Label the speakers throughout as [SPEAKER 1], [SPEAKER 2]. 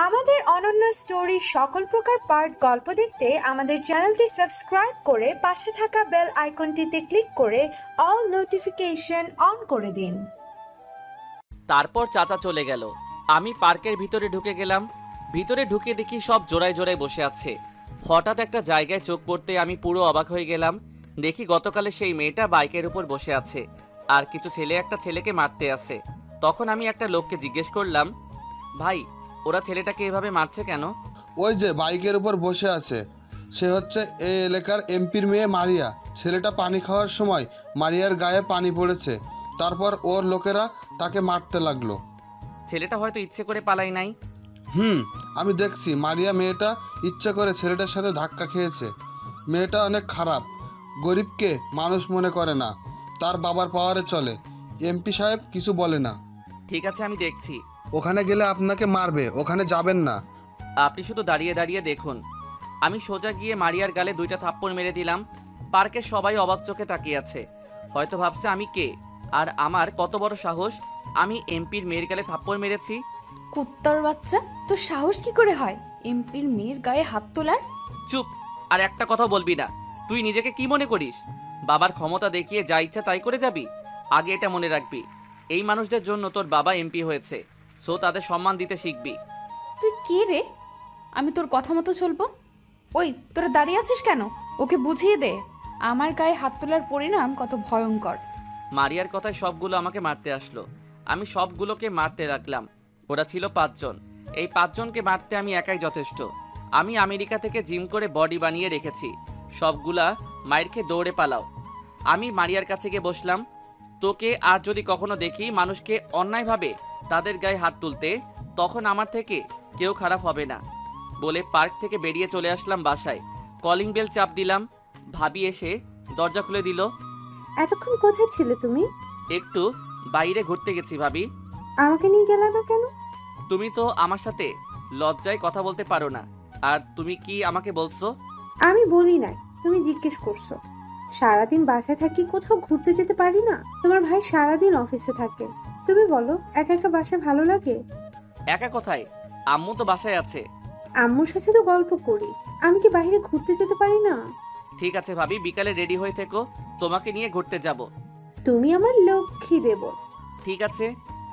[SPEAKER 1] আমাদের অনন্য স্টোরি সকল প্রকার পার্ট গল্প দেখতে আমাদের চ্যানেলটি সাবস্ক্রাইব করে পাশে থাকা বেল আইকনটিতে ক্লিক করে অল নোটিফিকেশন অন করে দিন।
[SPEAKER 2] তারপর চাচা চলে গেল। আমি পার্কের ভিতরে ঢুকে গেলাম। ভিতরে ঢুকে দেখি সব জোড়ায় জোড়ায় বসে আছে। হঠাৎ একটা জায়গায় চোখ পড়তে আমি পুরো অবাক হয়ে গেলাম। দেখি গতকালে সেই মেয়েটা বাইকের উপর বসে আছে আর কিছু ছেলে একটা ছেলেকে মারতে আসে। তখন আমি একটা লোককে জিজ্ঞেস করলাম, ভাই ওরা ছেলেটাকে এভাবে মারছে কেন?
[SPEAKER 3] ওই যে বাইকের উপর বসে আছে, সে হচ্ছে এই এলাকার এমপির মেয়ে মারিয়া। ছেলেটা পানি খাওয়ার সময় মারিয়ার গায়ে পানি পড়েছে, তারপর ওর লোকেরা তাকে মারতে লাগলো।
[SPEAKER 2] ছেলেটা হয়তো ইচ্ছে করে পালাই নাই।
[SPEAKER 3] আমি দেখছি মারিয়া মেয়েটা ইচ্ছে করে ছেলেটার সাথে ধাক্কা খেয়েছে। মেয়েটা অনেক খারাপ, গরিবকে মানুষ মনে করে না, তার বাবার পাওয়ারে চলে। এমপি সাহেব কিছু বলে না।
[SPEAKER 2] ঠিক আছে, আমি দেখছি।
[SPEAKER 3] ওখানে গেলে আপনাকে মারবে, ওখানে যাবেন না।
[SPEAKER 2] আপনি শুধু দাঁড়িয়ে দাঁড়িয়ে দেখুন। আমি সোজা গিয়ে মারিয়ার গালে 2টা থাপ্পড় মেরে দিলাম। পার্কের সবাই অবাক চোখে তাকিয়ে আছে, হয়তো ভাবছে আমি কে আর আমার কত বড় সাহস আমি এমপির মেয়ের গালে থাপ্পড় মেরেছি।
[SPEAKER 4] কুত্তার বাচ্চা, তোর সাহস কি করে হয় এমপির মেয়ের গায়ে হাত তোলার?
[SPEAKER 2] চুপ, আর একটা কথা বলবি না। তুই নিজেকে কি মনে করিস? বাবার ক্ষমতা দেখিয়ে যা ইচ্ছা তাই করে যাবি? আগে এটা মনে রাখবি, এই মানুষদের জন্য তোর বাবা এমপি হয়েছে, সো তাদের সম্মান দিতে শিখবি।
[SPEAKER 4] তুই কে রে? আমি তোর কথা মতো চলবো? ওই তোরা দাঁড়িয়ে আছিস কেন? ওকে বুঝিয়ে দে আমার গায়ে হাত তোলার পরিণাম কত ভয়ঙ্কর।
[SPEAKER 2] মারিয়ার কথায় সবগুলো আমাকে মারতে আসলো। আমি সবগুলোকে মারতে লাগলাম। ওরা ছিল 5 জন। এই 5 জনকে মারতে আমি একাই যথেষ্ট। আমি আমেরিকা থেকে জিম করে বডি বানিয়ে রেখেছি। সবগুলা মায়ের খেয়ে দৌড়ে পালাও। আমি মারিয়ার কাছে গিয়ে বসলাম। তোকে আর যদি কখনো দেখি মানুষকে অন্যায়ভাবে তাদের গায়ে হাত তুলতে, তখন আমার থেকে কেউ খারাপ হবে না বলে পার্ক থেকে বেরিয়ে চলে আসলাম বাসায়। কলিং বেল চাপ দিলাম। ভাবি এসে দরজা খুলে দিল।
[SPEAKER 1] এতক্ষণ কোথায় ছিলে তুমি?
[SPEAKER 2] একটু বাইরে ঘুরতে গেছি ভাবি।
[SPEAKER 1] আমাকে নিয়ে গেলে না কেন?
[SPEAKER 2] তুমি তো আমার সাথে লজ্জায় কথা বলতে পারো না, আর তুমি কি আমাকে বলছো?
[SPEAKER 1] আমি বলি নাই, তুমি জিজ্ঞেস করছো। সারাদিন বাসায় থাকি, কোথাও ঘুরতে যেতে পারি না। তোমার ভাই সারাদিন অফিসে থাকে। তুমি বলো, একা একা বাসায় ভালো লাগে?
[SPEAKER 2] একা কোথায়, আম্মু তো বাসায় আছে।
[SPEAKER 1] আম্মুর সাথে তো গল্প করি, আমি কি বাইরে ঘুরতে যেতে পারি না?
[SPEAKER 2] ঠিক আছে ভাবি, বিকালে রেডি হয়ে থেকো, তোমাকে নিয়ে ঘুরতে যাব।
[SPEAKER 1] তুমি আমার লক্ষ্মী দেব।
[SPEAKER 2] ঠিক আছে,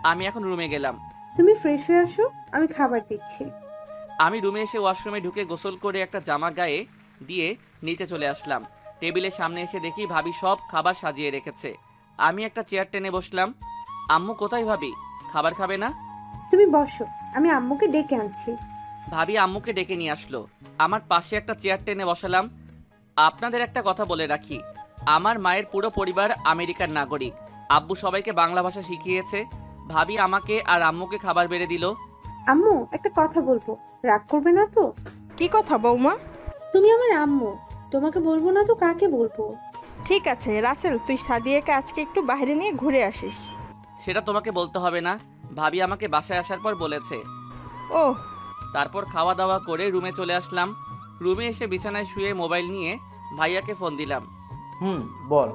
[SPEAKER 2] আমি এখন রুমে গেলাম।
[SPEAKER 1] তুমি ফ্রেশ হয়ে আসো, আমি খাবার দিচ্ছি।
[SPEAKER 2] আমি রুমে এসে ওয়াশরুমে ঢুকে গোসল করে একটা জামা গায়ে দিয়ে নিচে চলে আসলাম। টেবিলের সামনে এসে দেখি ভাবি সব খাবার সাজিয়ে রেখেছে। আমি একটা চেয়ার টেনে বসলাম। আম্মু কোথায় ভাবি? খাবার খাবে না?
[SPEAKER 1] তুমি বসো, আমি আম্মুকে ডেকে আনছি।
[SPEAKER 2] ভাবি আম্মুকে ডেকে নিয়ে আসলো। আমার পাশে একটা চেয়ার টেনে বসালাম। আপনাদের একটা কথা বলে রাখি, আমার মায়ের পুরো পরিবার আমেরিকার নাগরিক। আব্বু সবাইকে বাংলা ভাষা শিখিয়েছে। ভাবি আমাকে আর আম্মুকে খাবার বেড়ে দিল।
[SPEAKER 1] আম্মু, একটা কথা বলবো, রাগ করবে না তো?
[SPEAKER 5] কি কথা বৌমা?
[SPEAKER 1] তুমি আমার আম্মু, তোমাকে বলবো না তো কাকে বলবো?
[SPEAKER 5] ঠিক আছে রাসেল, তুই সাদিয়াকে আজকে একটু বাইরে নিয়ে ঘুরে আসিস।
[SPEAKER 2] সেটা তোমাকে বলতে হবে না, ভাবি আমাকে বাসায় আসার পর বলেছে।
[SPEAKER 5] ও,
[SPEAKER 2] তারপর খাওয়া দাওয়া করে রুমে চলে আসলাম। রুমে এসে বিছানায় শুয়ে মোবাইল নিয়ে ভাইয়াকে ফোন দিলাম।
[SPEAKER 6] বল।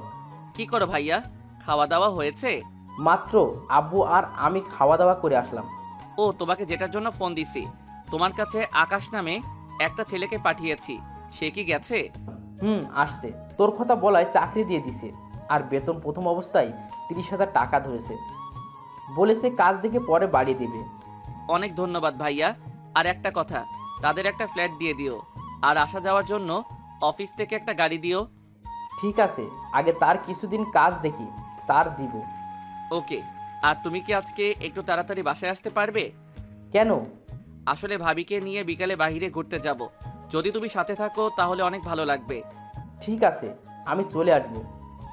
[SPEAKER 2] কি করো ভাইয়া, খাওয়া দাওয়া হয়েছে?
[SPEAKER 6] মাত্র আব্বু আর আমি খাওয়া দাওয়া করে আসলাম।
[SPEAKER 2] ও, তোমাকে যেটার জন্য ফোন দিছি, তোমার কাছে আকাশ নামে একটা ছেলেকে পাঠিয়েছি, সে কি গেছে?
[SPEAKER 6] আসছে। তোর কথা বলায় চাকরি দিয়ে দিছে, আর বেতন প্রথম অবস্থায় 30,000 টাকা ধরেছে। বলেছে কাজ দেখে পরে বাড়িয়ে দেবে।
[SPEAKER 2] অনেক ধন্যবাদ ভাইয়া। আর একটা কথা, তাদের একটা ফ্ল্যাট দিয়ে দিও, আর আসা যাওয়ার জন্য অফিস থেকে একটা গাড়ি দিও।
[SPEAKER 6] ঠিক আছে, আগে তার কিছুদিন কাজ দেখি, তার দিব।
[SPEAKER 2] ওকে। আর তুমি কি আজকে একটু তাড়াতাড়ি বাসায় আসতে পারবে?
[SPEAKER 6] কেন?
[SPEAKER 2] আসলে ভাবিকে নিয়ে বিকালে বাইরে ঘুরতে যাব, যদি তুমি সাথে থাকো তাহলে অনেক ভালো লাগবে।
[SPEAKER 6] ঠিক আছে, আমি চলে আসবো।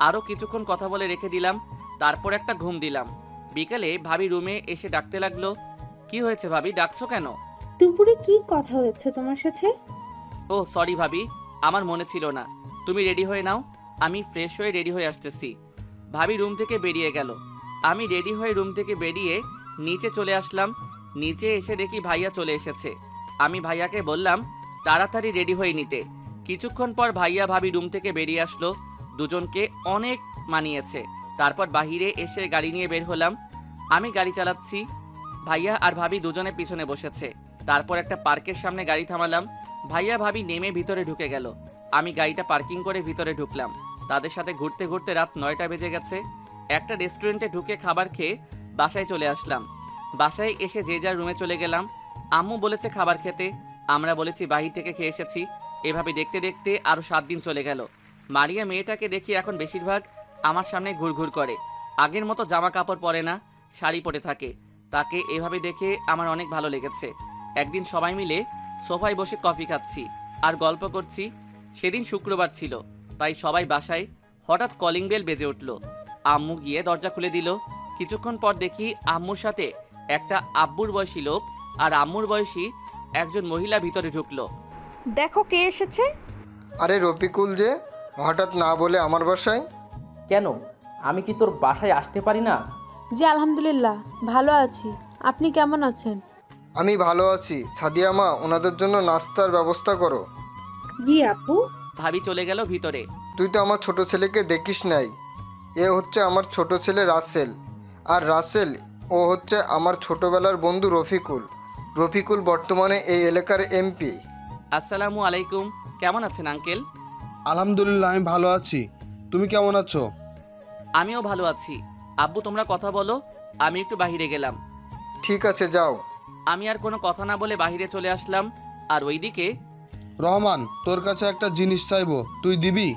[SPEAKER 2] আরও কিছুক্ষণ কথা বলে রেখে দিলাম। তারপর একটা ঘুম দিলাম। বিকালে ভাবি রুমে এসে ডাকতে লাগলো। কি হয়েছে ভাবি, ডাকছো কেন?
[SPEAKER 1] দুপুরে কি কথা হয়েছে তোমার সাথে?
[SPEAKER 2] ও সরি ভাবি, আমার মনে ছিল না। তুমি রেডি হয়ে নাও, আমি ফ্রেশ হয়ে রেডি হয়ে আসতেছি। ভাবি রুম থেকে বেরিয়ে গেল। আমি রেডি হয়ে রুম থেকে বেরিয়ে নিচে চলে আসলাম। নিচে এসে দেখি ভাইয়া চলে এসেছে। আমি ভাইয়াকে বললাম তাড়াতাড়ি রেডি হয়ে নিতে। কিছুক্ষণ পর ভাইয়া ভাবি রুম থেকে বেরিয়ে আসলো। দুজনকে অনেক মানিয়েছে। তারপর বাহিরে এসে গাড়ি নিয়ে বের হলাম। আমি গাড়ি চালাচ্ছি, ভাইয়া আর ভাবি দুজনে পিছনে বসেছে। তারপর একটা পার্কের সামনে গাড়ি থামালাম। ভাইয়া ভাবি নেমে ভিতরে ঢুকে গেল। আমি গাড়িটা পার্কিং করে ভিতরে ঢুকলাম। তাদের সাথে ঘুরতে ঘুরতে রাত 9টা বেজে গেছে। একটা রেস্টুরেন্টে ঢুকে খাবার খেয়ে বাসায় চলে আসলাম। বাসায় এসে যে যার রুমে চলে গেলাম। আম্মু বলেছে খাবার খেতে, আমরা বলেছি বাহির থেকে খেয়ে এসেছি। এভাবে দেখতে দেখতে আরও 7 দিন চলে গেল। মারিয়া মেয়েটাকে দেখি এখন বেশিরভাগ আমার সামনে ঘুরঘুর করে। আগের মতো জামা কাপড় পরে না, শাড়ি পরে থাকে। তাকে এভাবে দেখে আমার অনেক ভালো লেগেছে। একদিন সবাই মিলে সোফায় বসে কফি খাচ্ছি আর গল্প করছি। সেদিন শুক্রবার ছিল, তাই সবাই বাসায়। হঠাৎ কলিং বেল বেজে উঠল। আম্মু গিয়ে দরজা খুলে দিল। কিছুক্ষণ পর দেখি আম্মুর সাথে একটা আব্বুর বয়সী লোক আর আম্মুর বয়সী একজন মহিলা ভিতরে ঢুকলো।
[SPEAKER 5] দেখো কে এসেছে।
[SPEAKER 7] আরে রফিকুল যে, হঠাৎ না বলে আমার বাসায়?
[SPEAKER 6] কেন, আমি কি তোর বাসায় আসতে পারি না?
[SPEAKER 8] জি আলহামদুলিল্লাহ ভালো আছি, আপনি কেমন আছেন?
[SPEAKER 7] আমি ভালো আছি। সাদিয়া মা, ওনাদের জন্য নাস্তার ব্যবস্থা করো।
[SPEAKER 1] জি আপু।
[SPEAKER 2] ভাবি চলে গেল ভিতরে।
[SPEAKER 7] তুই তো আমার ছোট ছেলেকে দেখিস নাই। এ হচ্ছে আমার ছোট ছেলে রাসেল, আর রাসেল ও হচ্ছে আমার ছোটবেলার বন্ধু রফিকুল। রফিকুল বর্তমানে এই এলাকার এমপি।
[SPEAKER 2] আসসালামু আলাইকুম, কেমন আছেন আঙ্কেল?
[SPEAKER 3] আলহামদুলিল্লাহ, আমি ভালো আছি। তুমি কেমন আছো?
[SPEAKER 2] আমিও ভালো আছি। আব্বু তোমরা কথা বলো, আমি একটু বাইরে গেলাম।
[SPEAKER 7] ঠিক আছে, যাও।
[SPEAKER 2] আমি আর কোনো কথা না বলে বাইরে চলে আসলাম। আর ওইদিকে
[SPEAKER 3] রহমান, তোর কাছে একটা জিনিস চাইবো, তুই দিবি?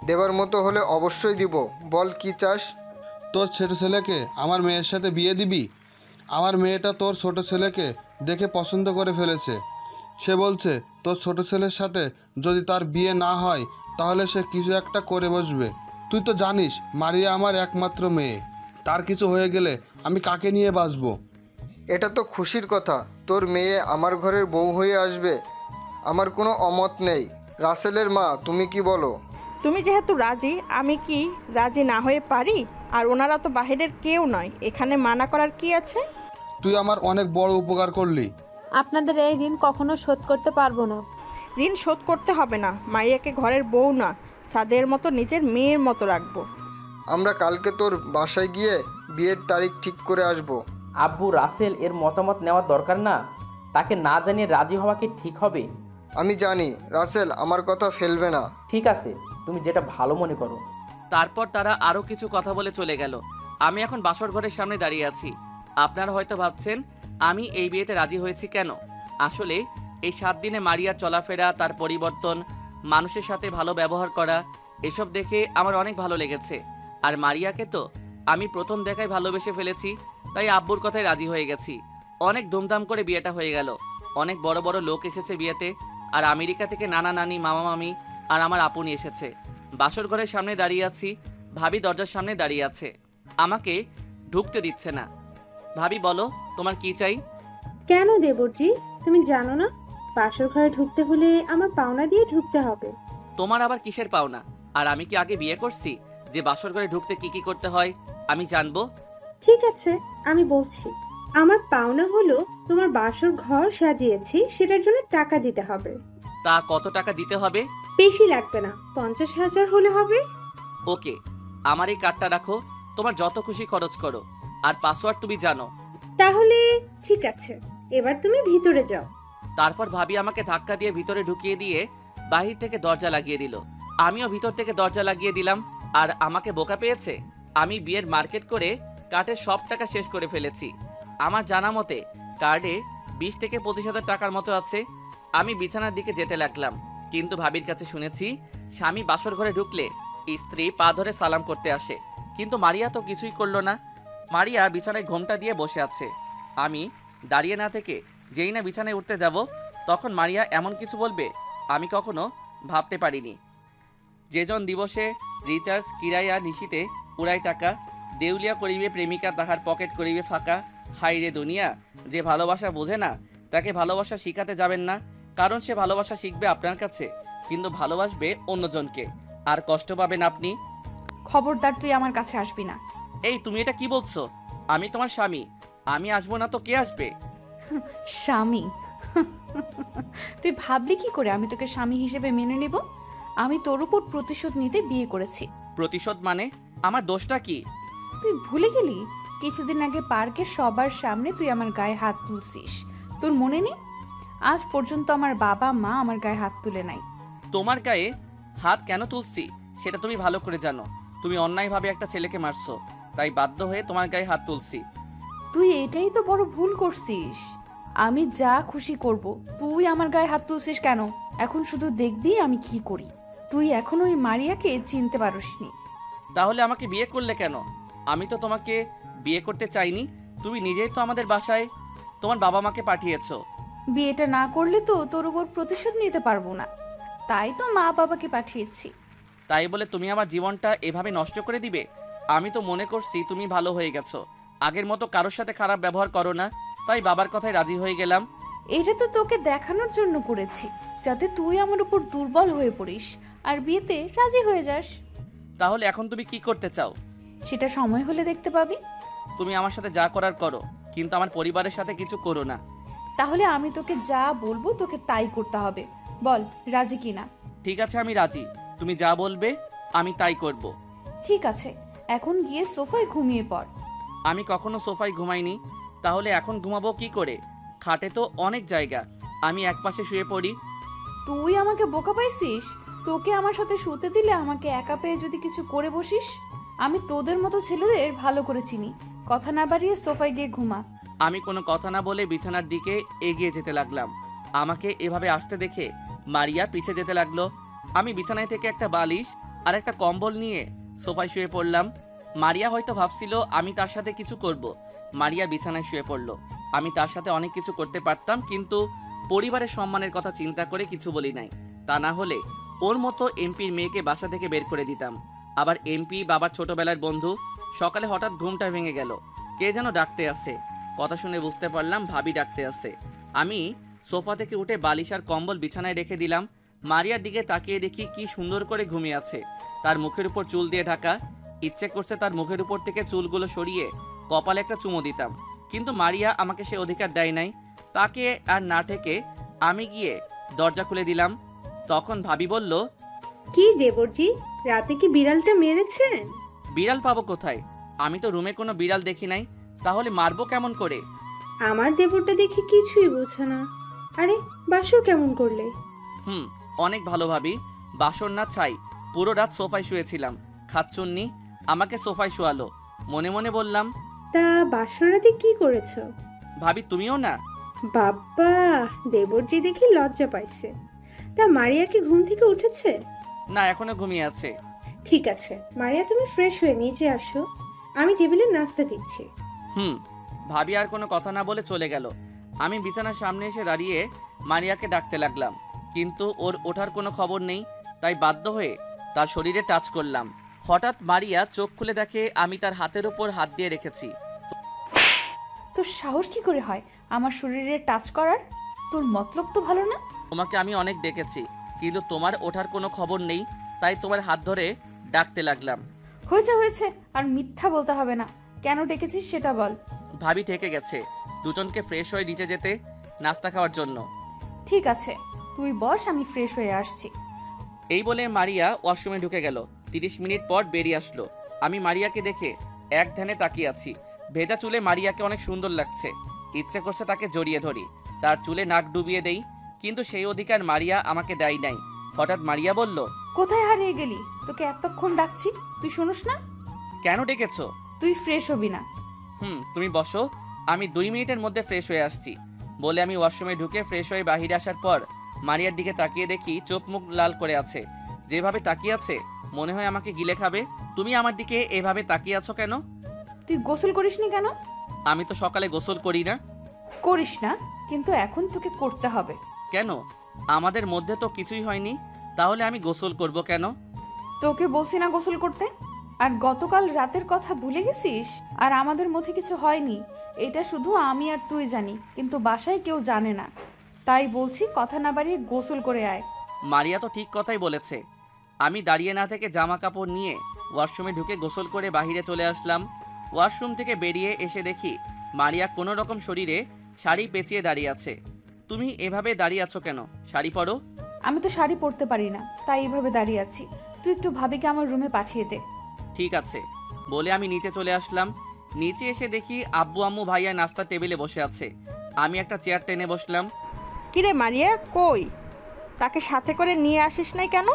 [SPEAKER 7] দেবার মতো হলে অবশ্যই দিব। বল কি চাস?
[SPEAKER 3] তোর ছোট ছেলেকে আমার মেয়ের সাথে বিয়ে দিবি? আমার মেয়েটা তোর ছোট ছেলেকে দেখে পছন্দ করে ফেলেছে। সে বলছে তোর ছোট ছেলের সাথে যদি তার বিয়ে না হয় তাহলে সে কিছু একটা করে বসবে। তুই তো জানিস মারিয়া আমার একমাত্র মেয়ে। তার কিছু হয়ে গেলে আমি কাকে নিয়ে বাঁচবো?
[SPEAKER 7] এটা তো খুশির কথা, তোর মেয়ে আমার ঘরের বউ হয়ে আসবে। আমার কোনো অমত নেই। রাসেলের মা, তুমি কি বলো?
[SPEAKER 5] তুমি যেহেতু রাজি, আমি কি রাজি না হয়ে পারি? আর ওনারা তো বাহিরের কেউ নয়, এখানে মানা করার কি আছে?
[SPEAKER 3] তুই আমার অনেক বড় উপকার করলি।
[SPEAKER 8] আপনাদের এই ঋণ কখনো শোধ করতে পারবো না।
[SPEAKER 5] ঋণ শোধ করতে হবে না। মাইয়াকে ঘরের বউ না, সাদের মতো নিজের মেয়ের মতো রাখবো।
[SPEAKER 7] আমরা কালকে তোর বাসায় গিয়ে বিয়ের তারিখ ঠিক করে আসব।
[SPEAKER 6] আব্বু, রাসেল এর মতামত নেওয়ার দরকার না? তাকে না জানিয়ে রাজি হওয়া কি ঠিক হবে?
[SPEAKER 7] আমি জানি রাসেল আমার কথা ফেলবে না।
[SPEAKER 6] ঠিক আছে, তুমি যেটা ভালো মনে করো।
[SPEAKER 2] তারপর তারা আরও কিছু কথা বলে চলে গেল। আমি এখন বাসর ঘরের সামনে দাঁড়িয়ে আছি। আপনারা হয়তো ভাবছেন আমি এই বিয়েতে রাজি হয়েছি কেন। আসলে এই 7 দিনে মারিয়ার চলাফেরা, তার পরিবর্তন, মানুষের সাথে ভালো ব্যবহার করা, এসব দেখে আমার অনেক ভালো লেগেছে। আর মারিয়াকে তো আমি প্রথম দেখায় ভালোবেসে ফেলেছি, তাই আব্বুর কথায় রাজি হয়ে গেছি। অনেক ধুমধাম করে বিয়েটা হয়ে গেল। অনেক বড় বড় লোক এসেছে বিয়েতে। আর আমেরিকা থেকে নানা নানি, মামা মামি আর আমার আপুনি এসেছে। বাসর ঘরের সামনে দাঁড়িয়ে আছি, ভাবি দরজার সামনে দাঁড়িয়ে আছে, আমাকে ঢুকতে দিচ্ছে না। ভাবি বলো, তোমার কি চাই?
[SPEAKER 1] কেন দেবরজি, তুমি জানো না বাসর ঘরে ঢুকতে হলে আমার পাওনা দিয়ে ঢুকতে হবে।
[SPEAKER 2] তোমার আবার কিসের পাওনা? আর আমি কি আগে বিয়ে করছি যে বাসর ঘরে ঢুকতে কি কি করতে হয় আমি জানবো?
[SPEAKER 1] ঠিক আছে, আমি বলছি। আমার পাওনা হলো তোমার বাসর ঘর সাজিয়েছি, সেটার জন্য টাকা দিতে হবে।
[SPEAKER 2] তা কত টাকা দিতে হবে?
[SPEAKER 1] বেশি লাগবে না, 50,000 হলে হবে।
[SPEAKER 2] ওকে, আমার এই কার্ডটা রাখো, তোমার যত খুশি খরচ করো। আর পাসওয়ার্ড তুমি জানো।
[SPEAKER 1] তাহলে ঠিক আছে, এবার তুমি ভিতরে যাও।
[SPEAKER 2] তারপর ভাবি আমাকে ধাক্কা দিয়ে ভিতরে ঢুকিয়ে দিয়ে বাহির থেকে দরজা লাগিয়ে দিল। আমিও ভিতর থেকে দরজা লাগিয়ে দিলাম। আর আমাকে বোকা পেয়েছে। আমি বিয়ের মার্কেট করে কার্ডের সব টাকা শেষ করে ফেলেছি। আমার জানা মতে কার্ডে 20 থেকে 25,000 টাকার মতো আছে। আমি বিছানার দিকে যেতে লাগলাম, কিন্তু ভাবির কাছে শুনেছি স্বামী বাসর ঘরে ঢুকলে স্ত্রী পা ধরে সালাম করতে আসে। কিন্তু মারিয়া তো কিছুই করলো না। মারিয়া বিছানায় ঘোমটা দিয়ে বসে আছে। আমি দাঁড়িয়ে না থেকে যেই না বিছানায় উঠতে যাব, তখন মারিয়া এমন কিছু বলবে আমি কখনো ভাবতে পারিনি। যেজন দিবসে রিচার্জ কিরায়া নিশিতে উড়াই টাকা, দেউলিয়া করিবে প্রেমিকা তাহার পকেট করিবে ফাঁকা। হাই রে দুনিয়া, যে ভালোবাসা বোঝে না তাকে ভালোবাসা শিখাতে যাবেন না, কারণ সে ভালোবাসা শিখবে আপনার কাছে, কিন্তু ভালোবাসবে অন্যজনকে, আর কষ্ট পাবেন আপনি।
[SPEAKER 4] খবরদার, তুই আমার কাছে আসবি না।
[SPEAKER 2] এই তুমি এটা কি বলছো? আমি তোমার স্বামী, আমি আসবো না তো কে আসবে?
[SPEAKER 4] স্বামী? তুই ভাবলি কি করে আমি তোকে স্বামী হিসেবে মেনে নেব? আমি তোর উপর প্রতিশোধ নিতে বিয়ে করেছি।
[SPEAKER 2] প্রতিশোধ মানে? আমার দোষটা কি?
[SPEAKER 4] তুই ভুলে গেলি কিছুদিন আগে পার্কে সবার সামনে তুই আমার গায়ে হাত তুলছিস, তোর মনে নেই? আজ পর্যন্ত আমার বাবা মা আমার গায়ে হাত তুলে নাই।
[SPEAKER 2] তোমার গায়ে হাত কেন তুলছি সেটা তুমি ভালো করে জানো। তুমি অন্যায়ভাবে একটা ছেলেকে মারছো, তাই বাধ্য হয়ে তোমার গায়ে হাত তুলছি।
[SPEAKER 4] তুই এটাই তো বড় ভুল করছিস। আমি যা খুশি করব, তুই আমার গায়ে হাত তুলছিস কেন? এখন শুধু দেখবি আমি কি করি। তুই এখন ওই মারিয়াকে চিনতে পারিসনি।
[SPEAKER 2] তাহলে আমাকে বিয়ে করলে কেন? আমি তো তোমাকে বিয়ে করতে চাইনি। তুমি নিজেই তো আমাদের বাসায় তোমার বাবা মাকে পাঠিয়েছো।
[SPEAKER 4] বিয়েটা না করলে তো তোর উপর প্রতিশোধ নিতে পারবো না, তাই তো মা বাবাকে পাঠিয়েছি।
[SPEAKER 2] তাই বলে তুমি আমার জীবনটা এভাবে নষ্ট করে দিবে? আমি তো মনে করছি তুমি ভালো হয়ে গেছো, আগের মতো কারোর সাথে খারাপ ব্যবহার করো না, তাই বাবার কথায় রাজি হয়ে গেলাম।
[SPEAKER 4] এটা তো তোকে দেখানোর জন্য করেছি, যাতে তুই আমার উপর দুর্বল হয়ে পড়িস আর বিয়েতে রাজি হয়ে যাস।
[SPEAKER 2] তাহলে এখন তুমি কি করতে চাও?
[SPEAKER 4] সেটা সময় হলে দেখতে পাবি।
[SPEAKER 2] তুমি আমার সাথে যা করার করো, কিন্তু আমার পরিবারের সাথে কিছু করো না।
[SPEAKER 4] তাহলে আমি তোকে যা বলবো তোকে তাই করতে হবে। বল রাজি কিনা?
[SPEAKER 2] ঠিক আছে, আমি রাজি। তুমি যা বলবে আমি তাই করব।
[SPEAKER 4] ঠিক আছে, এখন গিয়ে সোফায় ঘুমিয়ে পড়।
[SPEAKER 2] আমি কখনো সোফায় ঘুমাইনি, তাহলে এখন ঘুমাবো কি করে? খাটে তো অনেক জায়গা, আমি একপাশে শুয়ে পড়ি।
[SPEAKER 4] তুই আমাকে বোকা পাইছিস? তোকে আমার সাথে শুতে দিলে আমাকে একা পেয়ে যদি কিছু করে বসিস। আমি তোদের মতো ছেলেদের ভালো করে চিনি। কথা না বাড়িয়ে সোফায় গিয়ে ঘুমা।
[SPEAKER 2] আমি কোনো কথা না বলে বিছানার দিকে এগিয়ে যেতে লাগলাম। আমাকে এভাবে আসতে দেখে মারিয়া পিছে যেতে লাগলো। আমি বিছানায় থেকে একটা বালিশ আর একটা কম্বল নিয়ে সোফায় শুয়ে পড়লাম। মারিয়া হয়তো ভাবছিল আমি তার সাথে কিছু করব। মারিয়া বিছানায় শুয়ে পড়লো। আমি তার সাথে অনেক কিছু করতে পারতাম, কিন্তু পরিবারের সম্মানের কথা চিন্তা করে কিছু বলি নাই। তা না হলে ওর মতো এমপির মেয়েকে বাসা থেকে বের করে দিতাম। আবার এমপি বাবার ছোটবেলার বন্ধু। সকালে হঠাৎ ঘুমটা ভেঙে গেল, কে যেন ডাকতে আসে। কথা শুনে বুঝতে পারলাম ভাবি ডাকতে আসে। আমি সোফা থেকে উঠে বালিশ আর কম্বল বিছানায় রেখে দিলাম। মারিয়ার দিকে তাকিয়ে দেখি কি সুন্দর করে ঘুমিয়ে আছে, তার মুখের উপর চুল দিয়ে ঢাকা। ইচ্ছে করছে তার মুখের উপর থেকে চুলগুলো সরিয়ে কপালে একটা চুমো দিতাম, কিন্তু মারিয়া আমাকে সে অধিকার দেয় নাই। তাকে আর না ঠেকে আমি গিয়ে দরজা খুলে দিলাম। তখন ভাবি বলল,
[SPEAKER 1] কি দেবরজি, রাতে কি বিড়ালটা মেরেছেন?
[SPEAKER 2] বিড়াল পাবো কোথায়? আমি তো রুমে কোনো বিড়াল দেখি নাই, তাহলে মারবো কেমন করে?
[SPEAKER 1] আমার দেবরটা দেখে কিছুই বোঝে না। আরে বাসর কেমন করলে?
[SPEAKER 2] অনেক ভালো ভাবি। বাসর না ছাই, পুরো রাত সোফায় শুয়েছিলাম। খাচ্চুন্নি আমাকে সোফায় শোয়ালো। মনে মনে বললাম,
[SPEAKER 1] তা বাসর রাতে কি করেছো?
[SPEAKER 2] ভাবি তুমিও না?
[SPEAKER 1] বাবা, দেবরজি দেখি লজ্জা পাইছে। তা মারিয়া কি ঘুম থেকে উঠেছে?
[SPEAKER 2] না, এখনো ঘুমিয়ে আছে।
[SPEAKER 1] ঠিক আছে মারিয়া, তুমি ফ্রেশ হয়ে নিচে আসো, আমি টেবিলে নাস্তা দিচ্ছি।
[SPEAKER 2] ভাবি আর কোনো কথা না বলে চলে গেল। আমি বিছানার সামনে এসে দাঁড়িয়ে মারিয়াকে ডাকতে লাগলাম, কিন্তু ওর ওঠার কোনো খবর নেই। তাই বাধ্য হয়ে তার শরীরে টাচ করলাম। হঠাৎ মারিয়া চোখ খুলে দেখে আমি তার হাতের উপর হাত দিয়ে রেখেছি।
[SPEAKER 4] তোর সাহস কি করে হয় আমার শরীরে টাচ করার? তোর মতলব তো ভালো না।
[SPEAKER 2] তোমাকে আমি অনেক ডেকেছি, কিন্তু তোমার ওঠার কোনো খবর নেই, তাই তোমার হাত ধরে ডাকতে লাগলাম।
[SPEAKER 4] হয়েছে হয়েছে, আর মিথ্যা বলতে হবে না। কেন ডেকেছিস সেটা বল।
[SPEAKER 2] ভাবি থেকে গেছে দুজনকে ফ্রেশ হয়ে নিচে যেতে, নাস্তা খাওয়ার জন্য।
[SPEAKER 4] ঠিক আছে তুই বস, আমি ফ্রেশ হয়ে আসছি।
[SPEAKER 2] এই বলে মারিয়া ওয়াশরুমে ঢুকে গেল। 30 মিনিট পর বেরিয়ে আসলো। আমি মারিয়াকে দেখে এক ধ্যানে তাকিয়ে আছি। ভেজা চুলে মারিয়াকে অনেক সুন্দর লাগছে। ইচ্ছে করছে তাকে জড়িয়ে ধরি, তার চুলে নাক ডুবিয়ে দেই, কিন্তু সেই অধিকার মারিয়া আমাকে দেয় নাই। হঠাৎ মারিয়া বলল,
[SPEAKER 4] কোথায় হারিয়ে গেলি? তোকে এতক্ষণ ডাকছি, তুই শুনোস না?
[SPEAKER 2] কেন ডেকেছো?
[SPEAKER 4] তুই ফ্রেশ হবি না?
[SPEAKER 2] তুমি বসো, আমি 2 মিনিটের মধ্যে ফ্রেশ হয়ে আসছি। বলে আমি ওয়াশরুমে ঢুকে ফ্রেশ হয়ে বাহিরে আসার পর মারিয়ার দিকে তাকিয়ে দেখি চোখ মুখ লাল করে আছে। যেভাবে তাকিয়ে আছে মনে হয় আমাকে গিলে খাবে। তুমি আমার দিকে এভাবে তাকিয়ে আছো কেন?
[SPEAKER 4] তুই গোসল করিসনি কেন?
[SPEAKER 2] আমি তো সকালে গোসল করি না।
[SPEAKER 4] করিস না, কিন্তু এখন তোকে করতে হবে।
[SPEAKER 2] কেন? আমাদের মধ্যে তো কিছুই হয়নি, তাহলে আমি গোসল করব কেন?
[SPEAKER 4] তোকে বলছি না গোসল করতে? আর গতকাল রাতের কথা ভুলে গেছিস? আর আমাদের মধ্যে কিছু হয়নি, এটা শুধু আমি আর তুই জানি, কিন্তু বাসায় কেউ জানে না। তাই বলছি কথা না বাড়িয়ে গোসল করে আয়।
[SPEAKER 2] মারিয়া তো ঠিক কথাই বলেছে। আমি দাঁড়িয়ে না থেকে জামা কাপড় নিয়ে ওয়াশরুমে ঢুকে গোসল করে বাহিরে চলে আসলাম। ওয়াশরুম থেকে বেরিয়ে এসে দেখি মারিয়া কোনো রকম শরীরে শাড়ি পেঁচিয়ে দাঁড়িয়ে আছে। তুমি এভাবে দাঁড়িয়ে আছো কেন? শাড়ি পরো।
[SPEAKER 4] আমি তো শাড়ি পরতে পারি না, তাই এভাবে দাঁড়িয়ে আছি। তুই একটু ভাবিকে আমার রুমে পাঠিয়ে দে।
[SPEAKER 2] ঠিক আছে বলে আমি নিচে চলে আসলাম। নিচে এসে দেখি আব্বু আম্মু ভাইয়া নাস্তা টেবিলে বসে আছে। আমি একটা চেয়ার টেনে বসলাম।
[SPEAKER 5] কিরে মারিয়া, কই? তাকে সাথে করে নিয়ে আসিস নাই কেন?